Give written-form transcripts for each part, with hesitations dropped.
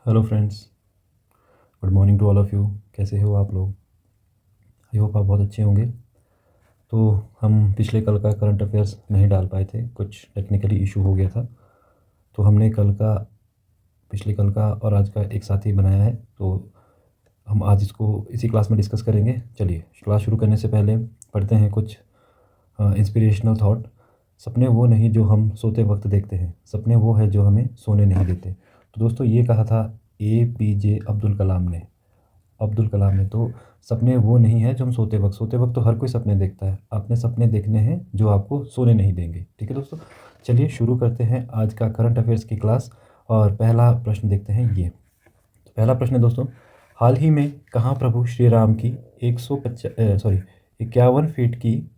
Hello friends, good morning to all of you. कैसे हो आप लोग? आई होप आप बहुत अच्छे होंगे। तो हम पिछले कल का करंट अफेयर्स नहीं डाल पाए थे, कुछ टेक्निकली इशू हो गया था। तो हमने पिछले कल का और आज का एक साथ ही बनाया है। तो हम आज इसको इसी क्लास में डिस्कस करेंगे। चलिए क्लास शुरू करने से पहले पढ़ते हैं कुछ इंस्पिरेशनल थॉट। सपने वो नहीं जो हम सोते वक्त देखते हैं, सपने वो है जो हमें सोने नहीं देते। तो दोस्तों ये कहा था APJ अब्दुल कलाम ने। तो सपने वो नहीं है जो हम सोते वक्त तो हर कोई सपने देखता है। आपने सपने देखने हैं जो आपको सोने नहीं देंगे। ठीक है दोस्तों, चलिए शुरू करते हैं आज का करंट अफेयर्स की क्लास। और पहला प्रश्न देखते हैं ये। तो पहला प्रश्न है दोस्तों, हाल ही में कहाँ प्रभु श्री राम की 51 फीट की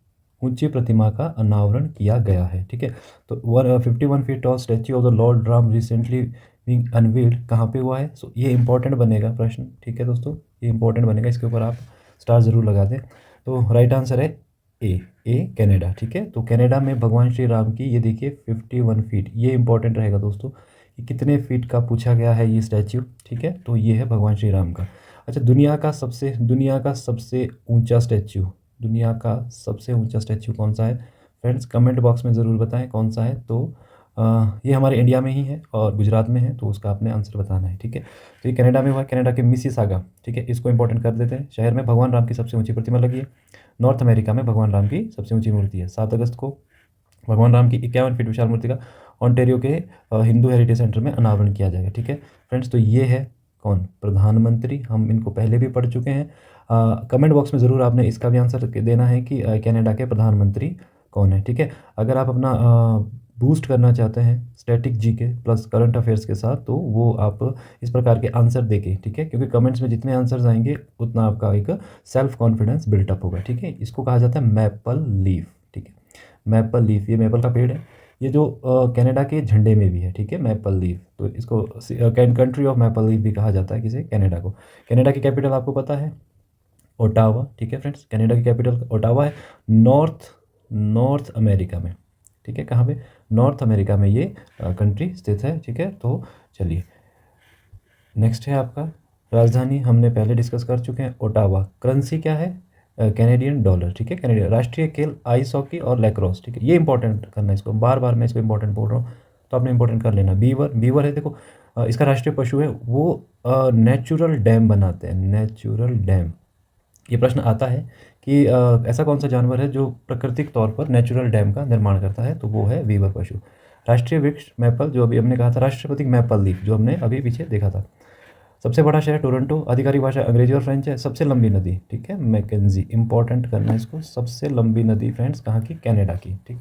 ऊंची प्रतिमा का अनावरण किया गया है? ठीक है, तो 51 feet tall statue of the Lord Ram recently being unveiled कहाँ पे हुआ है? सो ये इंपॉर्टेंट बनेगा प्रश्न। ठीक है दोस्तों, ये इंपॉर्टेंट बनेगा, इसके ऊपर आप स्टार ज़रूर लगा दें। तो राइट आंसर है ए कनाडा। ठीक है, तो कनाडा में भगवान श्री राम की ये देखिए 51 फीट, ये इंपॉर्टेंट रहेगा दोस्तों कि कितने फीट का पूछा गया है ये स्टैच्यू। ठीक है, तो ये है भगवान श्री राम का। अच्छा, दुनिया का सबसे ऊंचा स्टैच्यू कौन सा है? फ्रेंड्स कमेंट बॉक्स में ज़रूर बताएं कौन सा है। तो ये हमारे इंडिया में ही है और गुजरात में है, तो उसका आपने आंसर बताना है। ठीक है, तो ये कनाडा में हुआ है, कनाडा के मिसिसागा। ठीक है, इसको इंपॉर्टेंट कर देते हैं। शहर में भगवान राम की सबसे ऊंची प्रतिमा लगी है। नॉर्थ अमेरिका में भगवान राम की सबसे ऊंची मूर्ति है। 7 अगस्त को भगवान राम की 51 फीट विशाल मूर्ति का ऑन्टेरियो के हिंदू हेरिटेज सेंटर में अनावरण किया जाएगा। ठीक है फ्रेंड्स, तो ये है कौन? प्रधानमंत्री। हम इनको पहले भी पढ़ चुके हैं। कमेंट बॉक्स में ज़रूर आपने इसका भी आंसर देना है कि कनाडा के प्रधानमंत्री कौन है। ठीक है, अगर आप अपना बूस्ट करना चाहते हैं static GK plus current affairs के साथ, तो वो आप इस प्रकार के आंसर देके, ठीक है, क्योंकि कमेंट्स में जितने आंसर्स आएंगे उतना आपका एक सेल्फ कॉन्फिडेंस बिल्टअप होगा। ठीक है, इसको कहा जाता है मैपल लीफ। ठीक है, मैपल लीफ, ये मैपल का पेड़ है। ये जो कनाडा के झंडे में भी है। ठीक है, मैपल लीफ, तो इसको कंट्री ऑफ मैपल लीफ भी कहा जाता है किसे? कनाडा को। कनाडा की कैपिटल आपको पता है? ओटावा। ठीक है फ्रेंड्स, कनाडा की कैपिटल ओटावा है। नॉर्थ नॉर्थ अमेरिका में। ठीक है, कहाँ पे? नॉर्थ अमेरिका में ये कंट्री स्थित है। ठीक है, तो चलिए नेक्स्ट है आपका राजधानी, हमने पहले डिस्कस कर चुके हैं, ओटावा। करेंसी क्या है? Canadian dollar. ठीक है, कैनेडियन। राष्ट्रीय खेल आइस हॉकी और लैक्रोस। ठीक है, ये इंपॉर्टेंट करना है, इसको बार बार मैं इसको इंपॉर्टेंट बोल रहा हूँ, तो आपने इंपॉर्टेंट कर लेना। बीवर है देखो, इसका राष्ट्रीय पशु है। वो नेचुरल डैम बनाते हैं, नेचुरल डैम। ये प्रश्न आता है कि ऐसा कौन सा जानवर है जो प्राकृतिक तौर पर नेचुरल डैम का निर्माण करता है? तो वो है वीवर पशु। राष्ट्रीय वृक्ष मैपल, जो अभी हमने कहा था। राष्ट्रपति मैपल लीफ, जो हमने अभी पीछे देखा था। सबसे बड़ा शहर टोरंटो। आधिकारिक भाषा अंग्रेजी और फ्रेंच है। सबसे लंबी नदी, ठीक है, मैकेंजी। इंपॉर्टेंट करना है इसको। सबसे लंबी नदी फ्रेंड्स कहाँ की? कनाडा की। ठीक,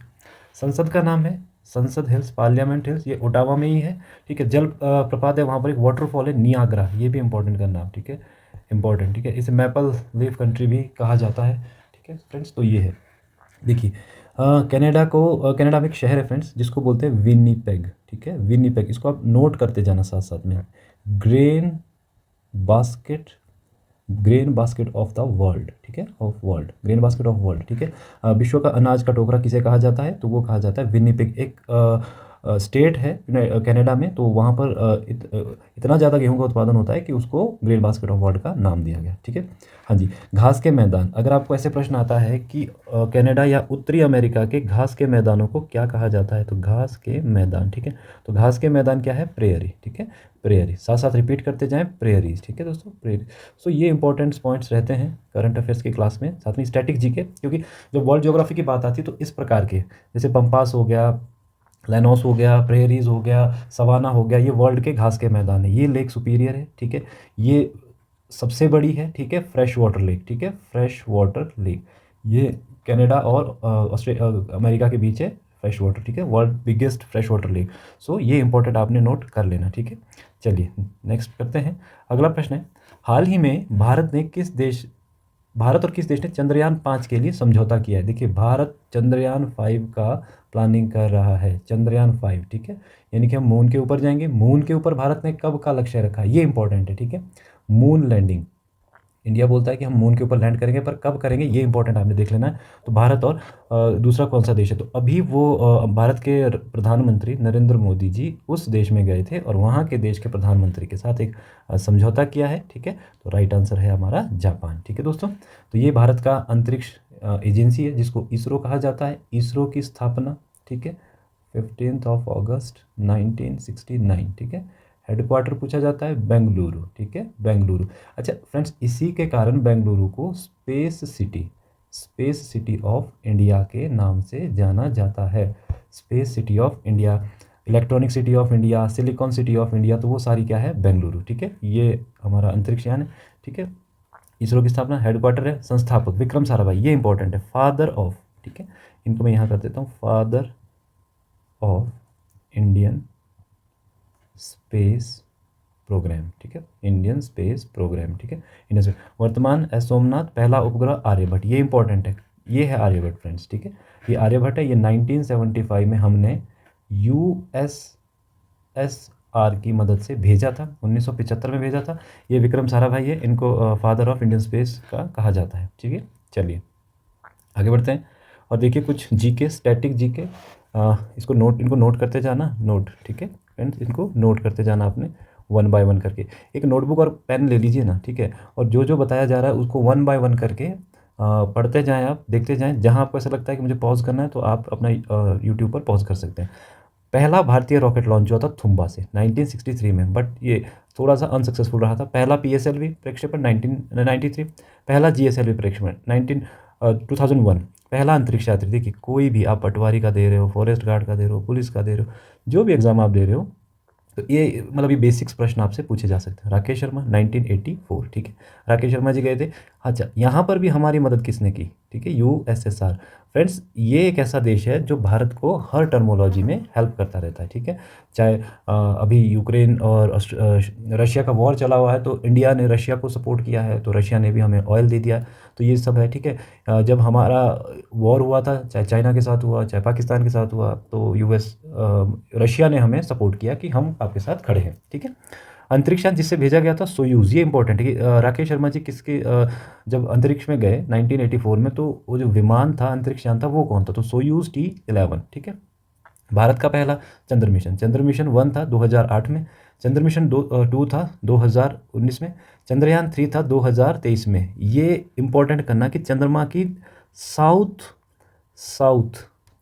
संसद का नाम है संसद हिल्स, पार्लियामेंट हिल्स। ये ओटावा में ही है। ठीक है, जल प्रपात है वहाँ पर, एक वाटरफॉल है नियाग्रा। ये भी इंपॉर्टेंट करना आप। ठीक है, इंपॉर्टेंट। ठीक है, इसे मैपल लीफ कंट्री भी कहा जाता है। ठीक है फ्रेंड्स, तो ये है। देखिए कनाडा में एक शहर है फ्रेंड्स जिसको बोलते हैं विनीपेग। ठीक है, विनीपेग, इसको आप नोट करते जाना साथ साथ में। Grain basket, grain basket of the world. ठीक है, of world, grain basket of world. ठीक है, विश्व का अनाज का टोकरा किसे कहा जाता है? तो वो कहा जाता है विनिपेग। एक स्टेट है कनाडा में, तो वहाँ पर इतना ज़्यादा गेहूं का उत्पादन होता है कि उसको ग्रेन बास्केट ऑफ वर्ल्ड का नाम दिया गया। ठीक है, हाँ जी। घास के मैदान, अगर आपको ऐसे प्रश्न आता है कि कनाडा या उत्तरी अमेरिका के घास के मैदानों को क्या कहा जाता है? तो घास के मैदान। ठीक है, तो घास के मैदान क्या है? प्रेयरी। ठीक है, प्रेयरी। साथ साथ रिपीट करते जाएं, प्रेयरीज। ठीक है दोस्तों, प्रेयरी। सो ये इंपॉर्टेंट पॉइंट्स रहते हैं करंट अफेयर्स की क्लास में, साथ में स्टैटिक जीके। क्योंकि जब वर्ल्ड ज्योग्राफी की बात आती है तो इस प्रकार के, जैसे पंपास हो गया, लैनोस हो गया, प्रेयरीज हो गया, सवाना हो गया, ये वर्ल्ड के घास के मैदान है। ये लेक सुपीरियर है। ठीक है, ये सबसे बड़ी है। ठीक है, फ्रेश वाटर लेक। ठीक है, फ्रेश वाटर लेक, ये कनाडा और अमेरिका के बीच है फ्रेश वाटर। ठीक है, world biggest fresh water lake. So ये इंपॉर्टेंट आपने नोट कर लेना। ठीक है, चलिए नेक्स्ट करते हैं। अगला प्रश्न है, हाल ही में भारत और किस देश ने चंद्रयान 5 के लिए समझौता किया है? देखिए, भारत चंद्रयान 5 का प्लानिंग कर रहा है। चंद्रयान 5, ठीक है, यानी कि हम मून के ऊपर जाएंगे। मून के ऊपर भारत ने कब का लक्ष्य रखा है? ये इंपॉर्टेंट है। ठीक है, मून लैंडिंग, इंडिया बोलता है कि हम मून के ऊपर लैंड करेंगे, पर कब करेंगे ये इंपॉर्टेंट आपने देख लेना है। तो भारत और दूसरा कौन सा देश है, तो अभी वो भारत के प्रधानमंत्री नरेंद्र मोदी जी उस देश में गए थे और वहाँ के देश के प्रधानमंत्री के साथ एक समझौता किया है। ठीक है, तो राइट आंसर है हमारा जापान। ठीक है दोस्तों, तो ये भारत का अंतरिक्ष एजेंसी है जिसको इसरो कहा जाता है। इसरो की स्थापना, ठीक है, 15 अगस्त 1969। ठीक है, हेडक्वार्टर पूछा जाता है बेंगलुरु। ठीक है, बेंगलुरु। अच्छा फ्रेंड्स, इसी के कारण बेंगलुरु को स्पेस सिटी ऑफ इंडिया के नाम से जाना जाता है। Space city of India, electronic city of India, silicon city of India, तो वो सारी क्या है, बेंगलुरु। ठीक है, ये हमारा अंतरिक्ष यान है। ठीक है, इसरो की स्थापना, हेडक्वार्टर है, संस्थापक विक्रम साराभाई, ये इंपॉर्टेंट है, फादर ऑफ। ठीक है, इनको मैं यहाँ कर देता हूँ, father of Indian space programme. ठीक है, इंडियन स्पेस प्रोग्राम। ठीक है, इंडियन स्पेस। वर्तमान है सोमनाथ, पहला उपग्रह आर्यभट्ट, ये इंपॉर्टेंट है, ये है आर्यभट्ट फ्रेंड्स। ठीक है, ये आर्यभट्ट है, ये 1975 में हमने USSR की मदद से भेजा था, 1975 में भेजा था। ये विक्रम साराभाई है, इनको फादर ऑफ इंडियन स्पेस का कहा जाता है। ठीक है, चलिए आगे बढ़ते हैं और देखिए कुछ जीके, स्टैटिक जीके, इनको नोट करते जाना, नोट। ठीक है फ्रेंड्स, इनको नोट करते जाना आपने वन बाय वन करके। एक नोटबुक और पेन ले लीजिए ना, ठीक है, और जो जो बताया जा रहा है उसको वन बाय वन करके पढ़ते जाएं, आप देखते जाएं। जहां आपको ऐसा लगता है कि मुझे पॉज करना है तो आप अपना यूट्यूब पर पॉज कर सकते हैं। पहला भारतीय रॉकेट लॉन्च हुआ था थुम्बा से 1963 में, बट ये थोड़ा सा अनसक्सेसफुल रहा था। पहला PSLV प्रक्षेपण 1993, पहला GSLV प्रक्षेपण 2001, पहला अंतरिक्ष यात्री। देखिए कोई भी, आप पटवारी का दे रहे हो, फॉरेस्ट गार्ड का दे रहे हो, पुलिस का दे रहे हो, जो भी एग्ज़ाम आप दे रहे हो, तो ये मतलब ये बेसिक्स प्रश्न आपसे पूछे जा सकते हैं। राकेश शर्मा 1984। ठीक है, राकेश शर्मा जी गए थे। अच्छा, यहाँ पर भी हमारी मदद किसने की, ठीक है, USSR। फ्रेंड्स, ये एक ऐसा देश है जो भारत को हर टर्मोलॉजी में हेल्प करता रहता है। ठीक है, चाहे अभी यूक्रेन और रशिया का वॉर चला हुआ है तो इंडिया ने रशिया को सपोर्ट किया है, तो रशिया ने भी हमें ऑयल दे दिया। तो ये सब है। ठीक है, जब हमारा वॉर हुआ था, चाहे चाइना के साथ हुआ, चाहे पाकिस्तान के साथ हुआ, तो रशिया ने हमें सपोर्ट किया कि हम आपके साथ खड़े हैं। ठीक है, अंतरिक्ष यान जिससे भेजा गया था सोयूज़, ये इंपॉर्टेंट है कि राकेश शर्मा जी जब अंतरिक्ष में गए 1984 में, तो वो जो विमान था, अंतरिक्ष यान था, वो कौन था, तो सोयूज़ T11। ठीक है, भारत का पहला चंद्र मिशन 1 था 2008 में, चंद्र मिशन 2 था 2019 में, चंद्रयान 3 था 2023 में। ये इंपॉर्टेंट करना कि चंद्रमा की साउथ साउथ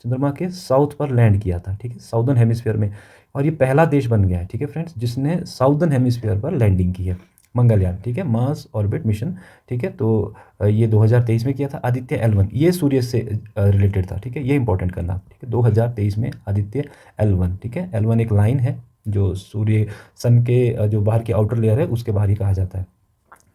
चंद्रमा के साउथ पर लैंड किया था। ठीक है, साउदर्न हेमिस्फीयर में, और ये पहला देश बन गया है। ठीक है फ्रेंड्स, जिसने साउदर्न हेमिस्फीयर पर लैंडिंग की है, मंगलयान। ठीक है, मार्स ऑर्बिट मिशन। ठीक है, तो ये 2023 में किया था। आदित्य L1, ये सूर्य से रिलेटेड था। ठीक है, ये इंपॉर्टेंट करना। ठीक है, 2023 में आदित्य L1। ठीक है, L1 एक लाइन है जो सूर्य, सन के जो बाहर की आउटर लेयर है उसके बाहर ही कहा जाता है।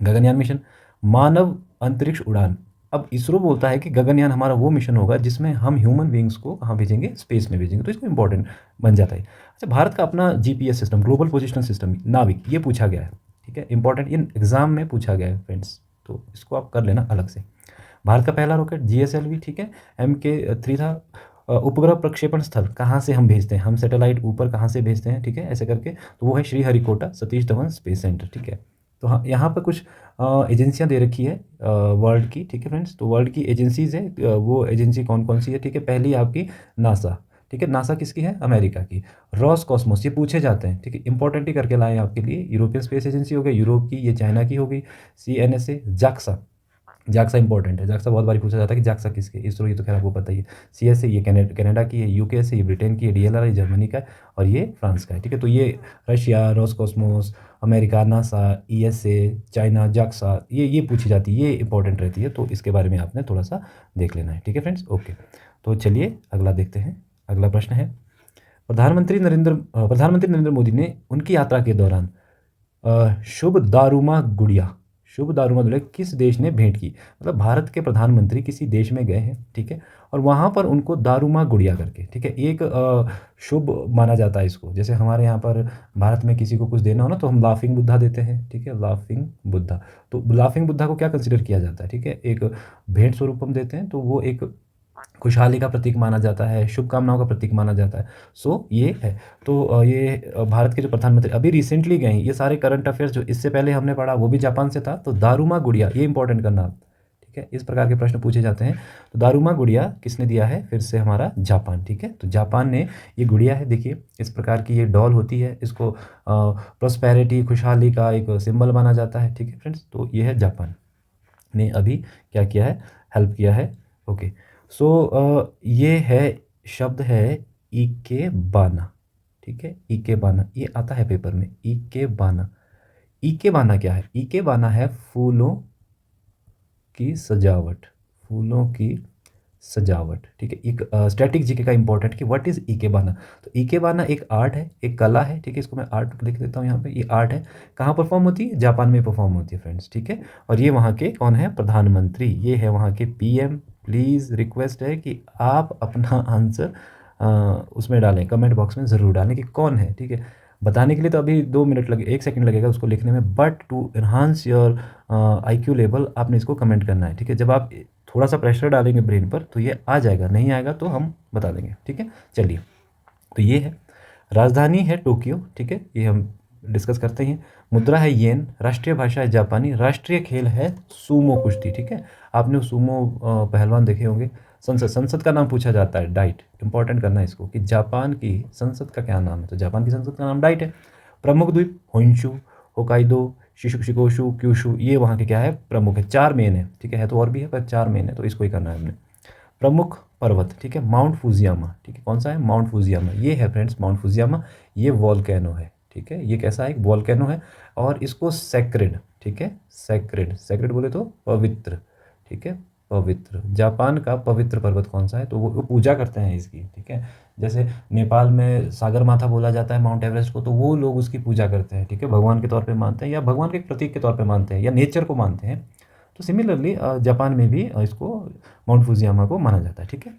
गगनयान मिशन, मानव अंतरिक्ष उड़ान। अब इसरो बोलता है कि गगनयान हमारा वो मिशन होगा जिसमें हम ह्यूमन बींग्स को कहाँ भेजेंगे, स्पेस में भेजेंगे, तो इसको इंपॉर्टेंट बन जाता है। अच्छा, भारत का अपना GPS system, global positional system, नाविक, ये पूछा गया है। ठीक है, इंपॉर्टेंट, इन एग्जाम में पूछा गया है फ्रेंड्स, तो इसको आप कर लेना अलग से। भारत का पहला रॉकेट GSLV। ठीक है, MK3 था। उपग्रह प्रक्षेपण स्थल कहाँ से हम भेजते हैं, हम सैटेलाइट ऊपर कहाँ से भेजते हैं, ठीक है, ऐसे करके, तो वो है श्रीहरिकोटा सतीश धवन स्पेस सेंटर। ठीक है, तो हाँ, यहाँ पर कुछ एजेंसियाँ दे रखी है वर्ल्ड की। ठीक है फ्रेंड्स, तो वर्ल्ड की एजेंसीज है, वो एजेंसी कौन कौन सी है। ठीक है, पहली आपकी नासा। ठीक है, नासा किसकी है, अमेरिका की। रॉस कॉस्मोस, ये पूछे जाते हैं। ठीक है, इंपॉर्टेंट ही करके लाए आपके लिए। यूरोपियन स्पेस एजेंसी हो गई, यूरोप की, ये चाइना की हो गई। CNSA, जाक्सा, जाक्सा इंपॉर्टेंट है, जाक्सा बहुत बार पूछा जाता है कि जाक्सा किसकी, इसरो, ये तो खैर आपको पता ही है। CSA, ये कनाडा की है। UK से, ये ब्रिटेन की है। DLR, ये जर्मनी का है, और ये फ्रांस का है। ठीक है, तो ये Russia, Roscosmos, America, NASA, ESA, China, JAXA, ये पूछी जाती है, ये इंपॉर्टेंट रहती है, तो इसके बारे में आपने थोड़ा सा देख लेना है। ठीक है फ्रेंड्स, ओके, तो चलिए अगला देखते हैं। अगला प्रश्न है, प्रधानमंत्री नरेंद्र मोदी ने उनकी यात्रा के दौरान शुभ दारूमा गुड़िया किस देश ने भेंट की। मतलब भारत के प्रधानमंत्री किसी देश में गए हैं, ठीक है, और वहाँ पर उनको दारूमा गुड़िया करके, ठीक है, एक शुभ माना जाता है इसको। जैसे हमारे यहाँ पर भारत में किसी को कुछ देना हो ना, तो हम लाफिंग बुद्धा देते हैं। ठीक है, लाफिंग बुद्धा, तो लाफिंग बुद्धा को क्या कंसिडर किया जाता है, ठीक है, एक भेंट स्वरूप हम देते हैं, तो वो एक खुशहाली का प्रतीक माना जाता है, शुभकामनाओं का प्रतीक माना जाता है। सो ये है। तो ये भारत के जो प्रधानमंत्री अभी रिसेंटली गए हैं, ये सारे करंट अफेयर्स जो इससे पहले हमने पढ़ा वो भी जापान से था। तो दारुमा गुड़िया, ये इंपॉर्टेंट करना आप, ठीक है? इस प्रकार के प्रश्न पूछे जाते हैं। तो दारुमा गुड़िया किसने दिया है? फिर से हमारा जापान, ठीक है? तो जापान ने ये गुड़िया है, देखिए इस प्रकार की ये डॉल होती है, इसको प्रॉस्पेरिटी, खुशहाली का एक सिंबल माना जाता है, ठीक है फ्रेंड्स? तो ये है जापान ने अभी क्या किया है, हेल्प किया है। ओके, सो ये है, शब्द है इकेबाना, ठीक है? इकेबाना, ये आता है पेपर में, इकेबाना। इकेबाना क्या है? इकेबाना है फूलों की सजावट, फूलों की सजावट, ठीक है? एक स्टैटिक जीके का इंपॉर्टेंट कि व्हाट इज़ इकेबाना। तो इकेबाना एक आर्ट है, एक कला है, ठीक है? इसको मैं आर्ट लिख देता हूँ यहाँ पे, ये आर्ट है। कहाँ परफॉर्म होती है? जापान में परफॉर्म होती है फ्रेंड्स, ठीक है? और ये वहाँ के कौन है? प्रधानमंत्री, ये है वहाँ के पीएम। प्लीज़ रिक्वेस्ट है कि आप अपना आंसर उसमें डालें, कमेंट बॉक्स में ज़रूर डालें कि कौन है, ठीक है? बताने के लिए तो अभी 2 मिनट लगे, 1 सेकंड लगेगा उसको लिखने में, but to enhance your IQ level आपने इसको कमेंट करना है, ठीक है? जब आप थोड़ा सा प्रेशर डालेंगे ब्रेन पर तो ये आ जाएगा, नहीं आएगा तो हम बता देंगे, ठीक है? चलिए, तो ये है, राजधानी है टोक्यो, ठीक है? ये हम डिस्कस करते हैं। मुद्रा है येन, राष्ट्रीय भाषा है जापानी, राष्ट्रीय खेल है सूमो कुश्ती, ठीक है? आपने सूमो पहलवान देखे होंगे। संसद, संसद का नाम पूछा जाता है, डाइट, इंपॉर्टेंट करना है इसको कि जापान की संसद का क्या नाम है? तो जापान की संसद का नाम डाइट है। प्रमुख द्वीप होन्शु, होकाइदो, शिकोशु, क्यूशु, ये वहाँ के क्या है? प्रमुख है। 4 मेन है, ठीक है तो और भी है पर 4 मेन है, तो इसको ही करना है हमने। प्रमुख पर्वत, ठीक है, माउंट फुजियामा, ठीक है? कौन सा है? माउंट फुजियामा, ये है फ्रेंड्स माउंट फुजियामा। ये वॉल्केनो है, ठीक है? ये कैसा है? एक वॉल्केनो है, और इसको सेक्रेड, ठीक है, सेक्रेड, सेक्रेड बोले तो पवित्र, ठीक है, पवित्र। जापान का पवित्र पर्वत कौन सा है? तो वो पूजा करते हैं इसकी, ठीक है? जैसे नेपाल में सागर माथा बोला जाता है माउंट एवरेस्ट को, तो वो लोग उसकी पूजा करते हैं, ठीक है? भगवान के तौर पे मानते हैं, या भगवान के एक प्रतीक के तौर पे मानते हैं, या नेचर को मानते हैं। तो सिमिलरली जापान में भी इसको माउंट फुजियामा को माना जाता है, ठीक है?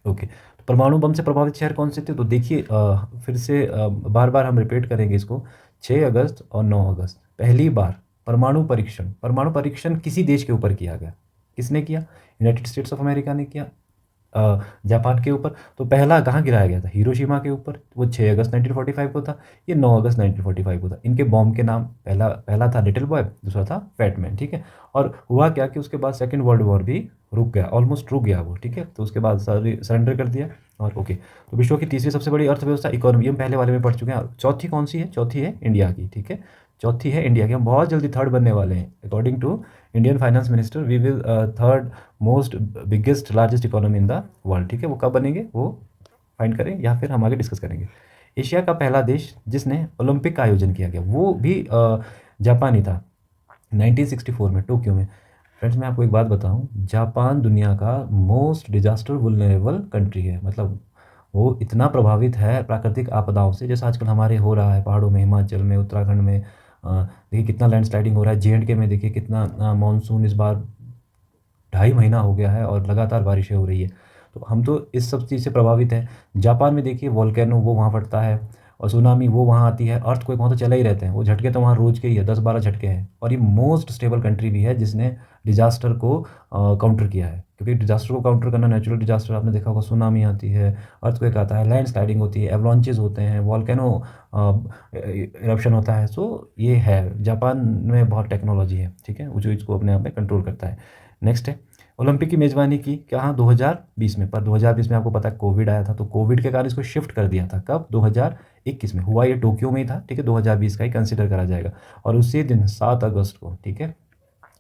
ओके, तो परमाणु बम से प्रभावित शहर कौन से थे? तो देखिए फिर से बार बार हम रिपीट करेंगे इसको। 6 अगस्त और 9 अगस्त पहली बार परमाणु परीक्षण, परमाणु परीक्षण किसी देश के ऊपर किया गया। किसने किया? यूनाइटेड स्टेट्स ऑफ अमेरिका ने किया जापान के ऊपर। तो पहला कहाँ गिराया गया था? हिरोशिमा के ऊपर, वो 6 अगस्त 1945 को था, ये 9 अगस्त 1945 को था। इनके बॉम्ब के नाम, पहला पहला था लिटिल बॉय, दूसरा था फैट मैन, ठीक है? और हुआ क्या कि उसके बाद सेकेंड वर्ल्ड वॉर भी रुक गया, ऑलमोस्ट रुक गया वो, ठीक है? तो उसके बाद सरेंडर कर दिया। और ओके, तो विश्व की तीसरी सबसे बड़ी अर्थव्यवस्था इकोनॉमी, हम पहले वाले में पढ़ चुके हैं। चौथी कौन सी है? चौथी है इंडिया की, ठीक है? चौथी है इंडिया की। हम बहुत जल्दी थर्ड बनने वाले हैं, according to Indian finance minister we will third most biggest largest economy in the world, ठीक है? वो कब बनेंगे वो फाइंड करें, या फिर हम आगे डिस्कस करेंगे। एशिया का पहला देश जिसने ओलंपिक का आयोजन किया गया वो भी जापान ही था, 1964 में टोक्यो में। फ्रेंड्स मैं आपको एक बात बताऊं, जापान दुनिया का मोस्ट डिजास्टर वुलनरेबल कंट्री है। मतलब वो इतना प्रभावित है प्राकृतिक आपदाओं से, जैसे आजकल हमारे हो रहा है पहाड़ों में, हिमाचल में, उत्तराखंड में। देखिए कितना लैंडस्लाइडिंग हो रहा है, जे.एंड.के में देखिए कितना मानसून इस बार 2.5 महीना हो गया है और लगातार बारिशें हो रही है। तो हम तो इस सब चीज़ से प्रभावित हैं। जापान में देखिए वॉल्केनो वो वहाँ फटता है, और सुनामी वो वहाँ आती है, अर्थक्वेक वहाँ तो चले ही रहते हैं, वो झटके तो वहाँ रोज़ के ही है, 10-12 झटके हैं। और ये मोस्ट स्टेबल कंट्री भी है जिसने डिजास्टर को काउंटर किया है, क्योंकि डिजास्टर को काउंटर करना, नेचुरल डिजास्टर आपने देखा होगा, सुनामी आती है, अर्थक्वेक आता है, लैंड स्लाइडिंग होती है, एवलॉन्चेस होते हैं, वॉल्केनो इरप्शन होता है। सो ये है, जापान में बहुत टेक्नोलॉजी है, ठीक है, वो जो इसको अपने आप में कंट्रोल करता है। नेक्स्ट है, ओलंपिक की मेज़बानी की कहाँ? 2020 में, पर 2020 में आपको पता है कोविड आया था, तो कोविड के कारण इसको शिफ्ट कर दिया था। कब? 2021 में हुआ, ये टोक्यो में ही था, ठीक है? 2020 का ही कंसिडर करा जाएगा। और उसी दिन 7 अगस्त को, ठीक है,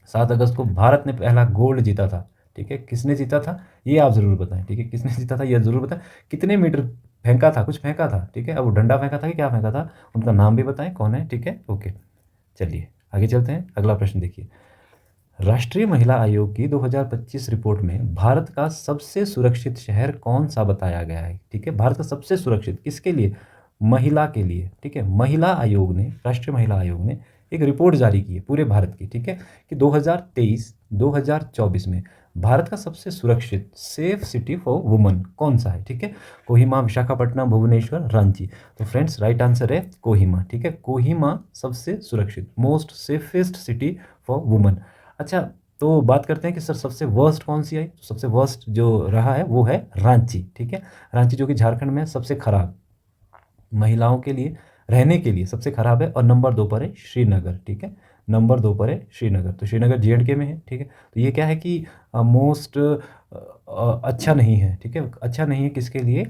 7 अगस्त को भारत ने पहला गोल्ड जीता था, ठीक है? किसने जीता था ये आप ज़रूर बताएं, ठीक है? किसने जीता था ये ज़रूर बताएं। कितने मीटर फेंका था? कुछ फेंका था, ठीक है? अब वो डंडा फेंका था कि क्या फेंका था, उनका नाम भी बताएं कौन है, ठीक है? ओके, चलिए आगे चलते हैं। अगला प्रश्न देखिए, राष्ट्रीय महिला आयोग की 2025 रिपोर्ट में भारत का सबसे सुरक्षित शहर कौन सा बताया गया है, ठीक है? भारत का सबसे सुरक्षित किसके लिए? महिला के लिए, ठीक है? महिला आयोग ने, राष्ट्रीय महिला आयोग ने एक रिपोर्ट जारी की है पूरे भारत की, ठीक है, कि 2023-2024 में भारत का सबसे सुरक्षित सेफ सिटी फॉर वुमन कौन सा है, ठीक है? कोहिमा, विशाखापट्टनम, भुवनेश्वर, रांची। तो फ्रेंड्स राइट आंसर है कोहिमा, ठीक है? कोहिमा सबसे सुरक्षित, most safest city for woman. अच्छा, तो बात करते हैं कि सर सबसे वर्स्ट कौन सी आई, तो सबसे वर्स्ट जो रहा है वो है रांची, ठीक है। रांची जो कि झारखंड में सबसे खराब, महिलाओं के लिए रहने के लिए सबसे खराब है। और नंबर 2 पर है श्रीनगर, ठीक है। नंबर 2 पर है श्रीनगर, तो श्रीनगर जे&के में है, ठीक है। तो ये क्या है कि मोस्ट अच्छा नहीं है, ठीक है। अच्छा नहीं है किसके लिए,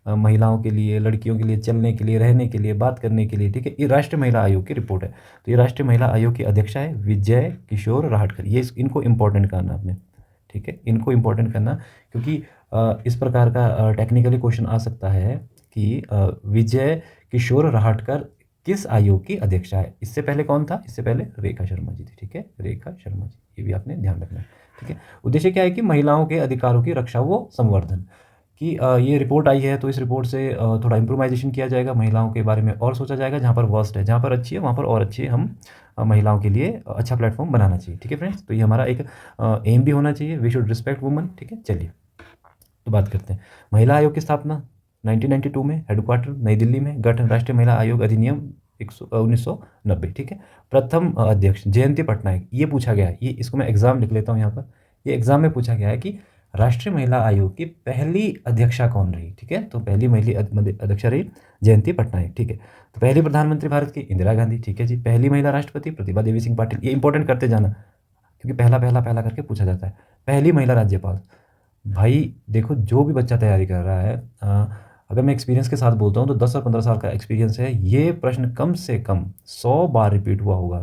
महिलाओं के लिए, लड़कियों के लिए, चलने के लिए, रहने के लिए, बात करने के लिए, ठीक है। ये राष्ट्रीय महिला आयोग की रिपोर्ट है। तो ये राष्ट्रीय महिला आयोग की अध्यक्षा है विजय किशोर राहटकर। ये इनको इम्पोर्टेंट करना आपने, ठीक है, इनको इम्पोर्टेंट करना, क्योंकि इस प्रकार का टेक्निकली क्वेश्चन आ सकता है कि विजय किशोर राहटकर किस आयोग की अध्यक्षा है। इससे पहले कौन था, इससे पहले रेखा शर्मा जी थी, ठीक है, रेखा शर्मा जी, ये भी आपने ध्यान रखना है, ठीक है। उद्देश्य क्या है कि महिलाओं के अधिकारों की रक्षा व संवर्धन कि ये रिपोर्ट आई है, तो इस रिपोर्ट से थोड़ा इम्प्रोवाइजेशन किया जाएगा, महिलाओं के बारे में और सोचा जाएगा, जहाँ पर वर्स्ट है, जहाँ पर अच्छी है वहाँ पर और अच्छी है, हम महिलाओं के लिए अच्छा प्लेटफॉर्म बनाना चाहिए, ठीक है फ्रेंड्स। तो ये हमारा एक एम भी होना चाहिए, वी शुड रिस्पेक्ट वुमन, ठीक है। चलिए तो बात करते हैं महिला आयोग की स्थापना 1992 में, हेडक्वार्टर नई दिल्ली में, गठन राष्ट्रीय महिला आयोग अधिनियम 1990, ठीक है। प्रथम अध्यक्ष जयंती पटनायक। ये पूछा गया है, ये इसको मैं एग्जाम लिख लेता हूँ यहाँ पर, ये एग्जाम में पूछा गया है कि राष्ट्रीय महिला आयोग की पहली अध्यक्षा कौन रही, ठीक है। तो पहली महिला अध्यक्षा रही जयंती पटनायक, ठीक है। तो पहली प्रधानमंत्री भारत की इंदिरा गांधी, ठीक है जी। पहली महिला राष्ट्रपति प्रतिभा देवी सिंह पाटिल। ये इंपॉर्टेंट करते जाना, क्योंकि पहला पहला पहला करके पूछा जाता है। पहली महिला राज्यपाल, भाई देखो जो भी बच्चा तैयारी कर रहा है, अगर मैं एक्सपीरियंस के साथ बोलता हूँ तो 10 और 15 साल का एक्सपीरियंस है, ये प्रश्न कम से कम 100 बार रिपीट हुआ होगा,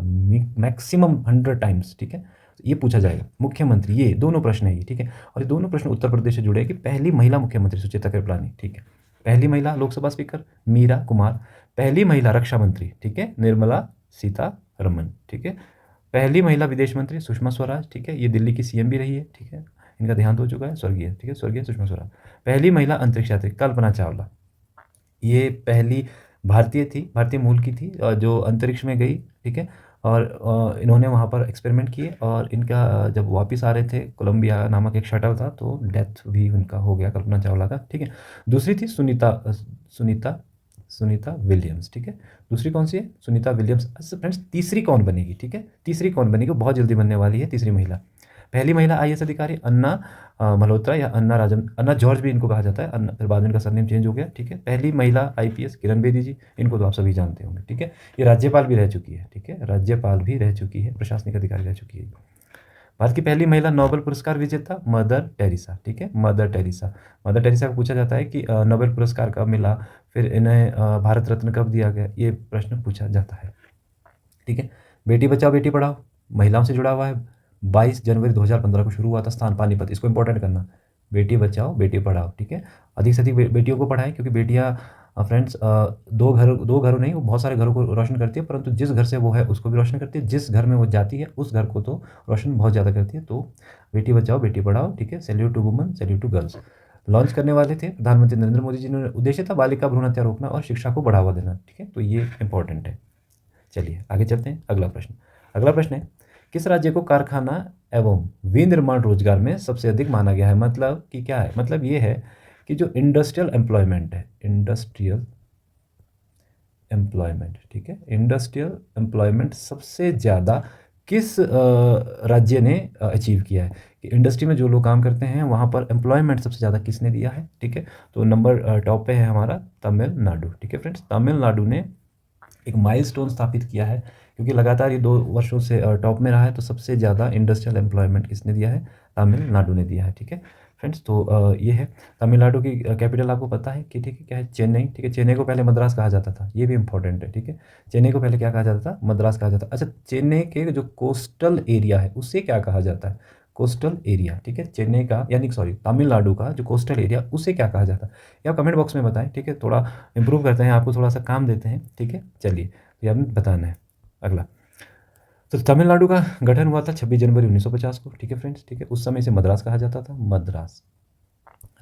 मैक्सिमम 100 टाइम्स, ठीक है। ये पूछा जाएगा मुख्यमंत्री, ये दोनों प्रश्न है ये, ठीक है। और ये दोनों प्रश्न उत्तर प्रदेश से जुड़े हैं कि पहली महिला मुख्यमंत्री सुचेता कृपलानी, ठीक है। पहली महिला लोकसभा स्पीकर मीरा कुमार। पहली महिला रक्षा मंत्री, ठीक है, निर्मला सीतारमन, ठीक है। पहली महिला विदेश मंत्री सुषमा स्वराज, ठीक है, ये दिल्ली की सीएम भी रही है, ठीक है। इनका देहांत हो चुका है, स्वर्गीय, ठीक है, स्वर्गीय सुषमा स्वराज। पहली महिला अंतरिक्ष यात्री कल्पना चावला, ये पहली भारतीय थी, भारतीय मूल की थी, जो अंतरिक्ष में गई, ठीक है। और इन्होंने वहाँ पर एक्सपेरिमेंट किए, और इनका जब वापस आ रहे थे, कोलंबिया नामक एक शटल था, तो डेथ भी उनका हो गया, कल्पना चावला का, ठीक है। दूसरी थी सुनीता सुनीता विलियम्स, ठीक है। दूसरी कौन सी है, सुनीता विलियम्स। अच्छा फ्रेंड्स, तीसरी कौन बनेगी, ठीक है, तीसरी कौन बनेगी, बहुत जल्दी बनने वाली है तीसरी महिला। पहली महिला आईएएस अधिकारी अन्ना मल्होत्रा, या अन्ना राजन, अन्ना जॉर्ज भी इनको कहा जाता है, अन्ना, फिर बाद में इनका सरनेम चेंज हो गया, ठीक है। पहली महिला आईपीएस किरण बेदी जी, इनको तो आप सभी जानते होंगे, ठीक है। ये राज्यपाल भी रह चुकी है, ठीक है, राज्यपाल भी रह चुकी है, प्रशासनिक अधिकारी रह चुकी है। भारत की पहली महिला नोबेल पुरस्कार विजेता मदर टेरेसा, ठीक है, मदर टेरेसा। मदर टेरेसा को पूछा जाता है कि नोबेल पुरस्कार कब मिला, फिर इन्हें भारत रत्न कब दिया गया, ये प्रश्न पूछा जाता है, ठीक है। बेटी बचाओ बेटी पढ़ाओ महिलाओं से जुड़ा हुआ है, 22 जनवरी 2015 को शुरू हुआ था, स्थान पानीपत, इसको इंपॉर्टेंट करना, बेटी बचाओ बेटी पढ़ाओ, ठीक है। अधिक से अधिक बेटियों को पढ़ाएं, क्योंकि बेटियां फ्रेंड्स दो घरों नहीं, वो बहुत सारे घरों को रोशन करती है, परंतु जिस घर से वो है उसको भी रोशन करती है, जिस घर में वो जाती है उस घर को तो रोशन बहुत ज़्यादा करती है। तो बेटी बचाओ बेटी पढ़ाओ, ठीक है, salute to woman, salute to girls. Launch करने वाले थे प्रधानमंत्री नरेंद्र मोदी जी ने, उद्देश्य था बालिका भ्रूण हत्या रोकना और शिक्षा को बढ़ावा देना, ठीक है, तो ये इंपॉर्टेंट है। चलिए आगे चलते हैं, अगला प्रश्न। अगला प्रश्न है, किस राज्य को कारखाना एवं विनिर्माण रोजगार में सबसे अधिक माना गया है। मतलब कि क्या है, मतलब ये है कि जो इंडस्ट्रियल एम्प्लॉयमेंट है, इंडस्ट्रियल एम्प्लॉयमेंट, ठीक है, इंडस्ट्रियल एम्प्लॉयमेंट सबसे ज़्यादा किस राज्य ने अचीव किया है, कि इंडस्ट्री में जो लोग काम करते हैं वहाँ पर एम्प्लॉयमेंट सबसे ज़्यादा किसने दिया है, ठीक है। तो नंबर टॉप पे है हमारा तमिलनाडु, ठीक है फ्रेंड्स। तमिलनाडु ने एक माइलस्टोन स्थापित किया है, क्योंकि लगातार ये 2 वर्षों से टॉप में रहा है, तो सबसे ज़्यादा इंडस्ट्रियल एम्प्लॉयमेंट किसने दिया है, तमिलनाडु ने दिया है, ठीक है फ्रेंड्स। तो ये है तमिलनाडु की कैपिटल आपको पता है कि, ठीक है, क्या है, चेन्नई, ठीक है। चेन्नई को पहले मद्रास कहा जाता था, ये भी इंपॉर्टेंट है, ठीक है। चेन्नई को पहले क्या कहा जाता था, मद्रास कहा जाता। अच्छा, चेन्नई के जो कोस्टल एरिया है उसे क्या कहा जाता है, कोस्टल एरिया, ठीक है, चेन्नई का, यानी सॉरी तमिलनाडु का जो कोस्टल एरिया उसे क्या कहा जाता है, ये आप कमेंट बॉक्स में बताएं, ठीक है। थोड़ा इंप्रूव करते हैं, आपको थोड़ा सा काम देते हैं, ठीक है। चलिए तो ये आपने बताना है। अगला, तो तमिलनाडु का गठन हुआ था 26 जनवरी 1950 को, ठीक है फ्रेंड्स, ठीक है। उस समय इसे मद्रास कहा जाता था, मद्रास।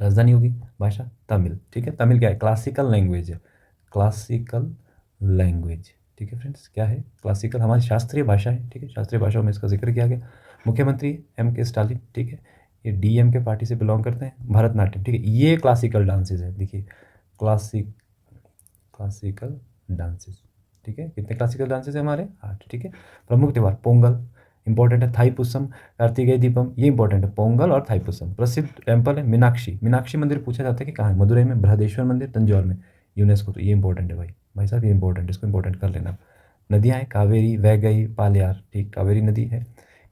राजधानी होगी भाषा तमिल, ठीक है। तमिल क्या है, क्लासिकल लैंग्वेज है, क्लासिकल लैंग्वेज, ठीक है फ्रेंड्स। क्या है, क्लासिकल, हमारी शास्त्रीय भाषा है, ठीक है, शास्त्रीय भाषाओं में इसका जिक्र किया गया। मुख्यमंत्री M K स्टालिन, ठीक है, ये DMK पार्टी से बिलोंग करते हैं। भरतनाट्यम, ठीक है, ये क्लासिकल डांसेज है, देखिए क्लासिकल डांसेस, ठीक है। कितने क्लासिकल डांसेस हैं हमारे, 8, ठीक है। प्रमुख त्यौहार पोंगल, इंपॉर्टेंट है। थाईपुसम कार्तिकेय दीपम, ये इंपॉर्टेंट है। पोंगल और थाईपुसम। प्रसिद्ध टेम्पल है मीनाक्षी, मीनाक्षी मंदिर पूछा जाता है कि कहाँ है, मदुरई में। बृहदेश्वर मंदिर तंजौर में। यूनेस्को, तो ये इंपॉर्टेंट है भाई, भाई साहब ये इंपॉर्टेंट है, इसको इंपॉर्टेंट कर लेना। नदियाँ हैं कावेरी, वैगई, पालयार, ठीक, कावेरी नदी है।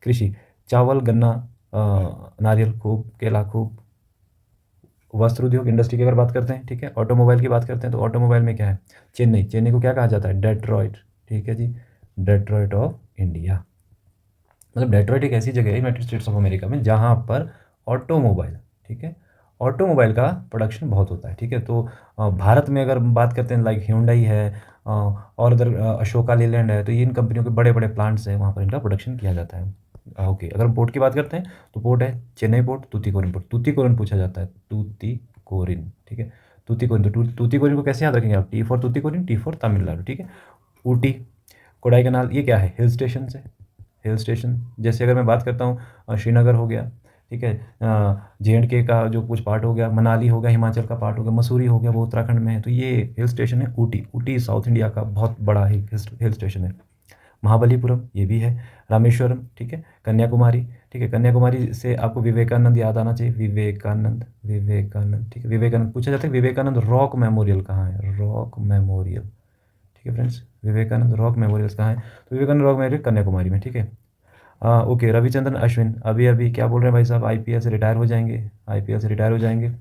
कृषि, चावल, गन्ना, नारियल खूब, केला खूब। वस्त्र उद्योग इंडस्ट्री की अगर बात करते हैं, ठीक है। ऑटोमोबाइल की बात करते हैं तो ऑटोमोबाइल में क्या है, चेन्नई, चेन्नई को क्या कहा जाता है, डेट्रॉइट, ठीक है जी, डेट्रॉइट ऑफ इंडिया। मतलब डेट्रॉइट एक ऐसी जगह है यूनाइटेड स्टेट्स ऑफ अमेरिका में जहाँ पर ऑटोमोबाइल, ठीक है, ऑटोमोबाइल का प्रोडक्शन बहुत होता है, ठीक है। तो भारत में अगर बात करते हैं लाइक Hyundai है, और अदर अशोका लेलैंड है, तो ये इन कंपनियों के बड़े बड़े प्लांट्स हैं, वहाँ पर इनका प्रोडक्शन किया जाता है। ओके, अगर हम पोर्ट की बात करते हैं तो पोर्ट है चेन्नई पोर्ट, तूतीकोरिन पोर्ट। तूतीकोरिन पूछा जाता है, तूतीकोरिन, ठीक है। तूतीकोरिन, तो तूतीकोरिन को कैसे याद रखेंगे आप, T for Tuticorin, T for Tamil Nadu, ठीक है। ऊटी, कोडाईकनाल, ये क्या है, हिल स्टेशन है, हिल स्टेशन। जैसे अगर मैं बात करता हूँ श्रीनगर हो गया, ठीक है, J&K का जो कुछ पार्ट हो गया, मनाली हो गया, हिमाचल का पार्ट हो गया, मसूरी हो गया, वो उत्तराखंड में है, तो ये हिल स्टेशन है ऊटी। ऊटी साउथ इंडिया का बहुत बड़ा हिल स्टेशन है। महाबलीपुरम, ये भी है। रामेश्वरम, ठीक है। कन्याकुमारी, ठीक है, कन्याकुमारी से आपको विवेकानंद याद आना चाहिए, विवेकानंद, विवेकानंद, ठीक है, विवेकानंद पूछा जाता है। विवेकानंद रॉक मेमोरियल कहाँ है, रॉक मेमोरियल, ठीक है फ्रेंड्स, विवेकानंद रॉक मेमोरियल्स कहाँ है, तो विवेकानंद रॉक मेमोरियल कन्याकुमारी में, ठीक है। ओके, रविचंद्रन अश्विन अभी अभी क्या बोल रहे हैं भाई साहब, आईपीएल से रिटायर हो जाएंगे, आईपीएल से रिटायर हो जाएंगे।